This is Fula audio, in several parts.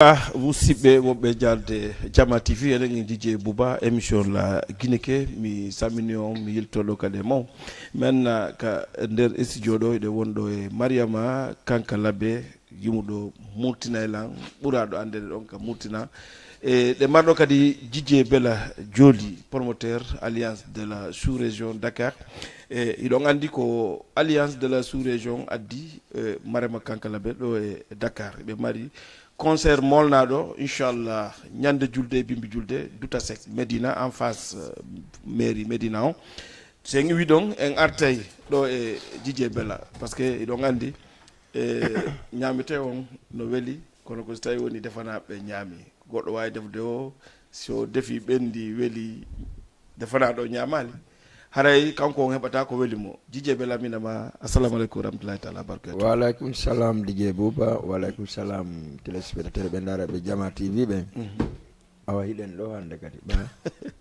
Musidɓe wonɓe jalde Jama TV eɗen DJ Bouba émission la Guineke mi salmini on mi yiltoɗo kadi mo men ka nder studio ɗo eɗe wonɗo e Mariama Kanka Labbe yimuɗo Murtina elan ɓuraɗo andede ɗon ka Murtina e ɗe marɗo kadi DJ Bella Joli promoteur alliance de la sous-région Dakar e iɗon andi ko alliance de la sous-région addi Mariama Kanka Labbe ɗo e Dakar ɓe mari concert molnaɗo inchallah ñande julde bimbi julde Doutasek Medina en face mairie Medina o so en wi ɗon en artay ɗo e DJ Bella par ce que iɗon andi ñamete on no weeli kono ko so tawi woni defanaɓe ñaami goɗɗo wawi defde o so defi ɓendi weeli defanaɗo ñamali haray kanko on heɓata ko weeli mo DJ Bella minama assalamu aleykum rahmatullahi taala barakatuh. Wa aleykum salam DJ Bouba wa aleykum salam téléspectateur ɓe daraɓe Jama TV ɓe awa hiɗen ɗo hande kadi ɓa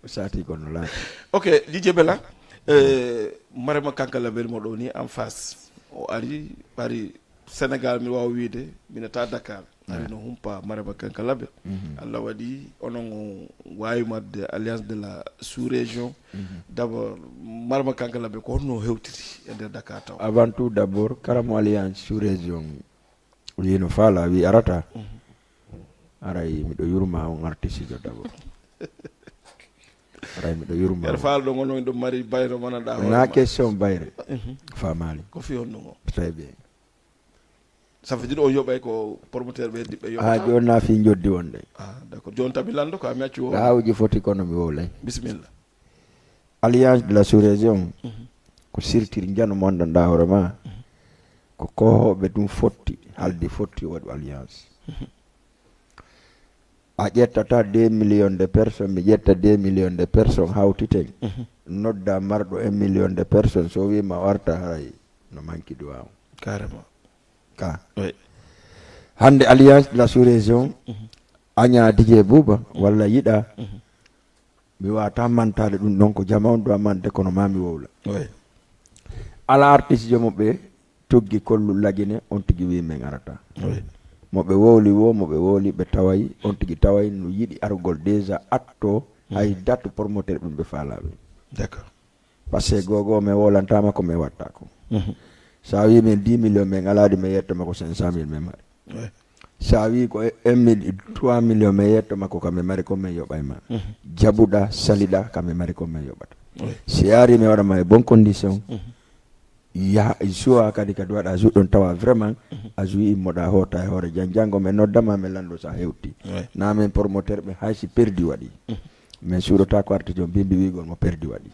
sati kono laati. Ok DJ Bella Mariama Kanka Labbe mo ɗo ni en face o ari ɓari Sénégal mi wawa wiide minata Dakar ari no humpa Mariama Kanka Labbe Allah waɗi onon o wawi madde alliance de la sous-région d'abord Mariama Kanka Labbe ko honno hewtiri e nder Dakar taw avant tout d'abord karamo alliance sous-région wino faala wi arata aray miɗo yurma on artiste jo d'abord aray miɗo yurma er faala ɗo gonon ɗo mari bayro manaɗa na question bayre famali ko fi honno o très bien ça veut dire o yoɓay ko promoteur ɓe diɓɓe yoɓa ha joni na fi joddi wonde d'accord joni tabi lando ko mi acci o awji foti kono mi wowlay bisimilla alliance de la sous-région ko sirtir jano monɗonɗa hoore ma ko kohoɓe ɗum fotti halde fotti waɗu alliance a ƴettata 2 millions de personnes mi ƴetta 2 millions de personnes hawtiten nodda marɗo 1 million de personnes so wima warta haray no manki duwaw carrément ka oui hande alliance de la sous-région aña DJ Bouba walla yiɗa mi wata mantade ɗum ɗon ko jama on dowa mante kono mami wowla oui ala artiste jomo ɓe toggi kollu lagine on tigi wi men arata oui moɓe wowli wo moɓe wowli ɓe tawayi on tigi tawayi no yiɗi argol déjà atto hay date promoteur ɓe faalaɓe d'accord par ce que gogo mi wolantama ko mi watta ko sa wi min 10 millions min alaɗi mi yettoma ko 500 000 mi mari oui sa wi ko 3 millions mi yettoma ko kami mari ko min yoɓay ma jaɓuɗa saliɗa kami mari ko min yoɓata si ari mi waɗama e bon condition ya suwa kadi waɗa juɗɗon tawa vraiment a joui moɗa hoota e hoore janggo mi noddama mi lando sa hewti na min promoteur ɓe haysi perdi waɗi min suuɗota ko arti jom bimbi wigol mo perdi waɗi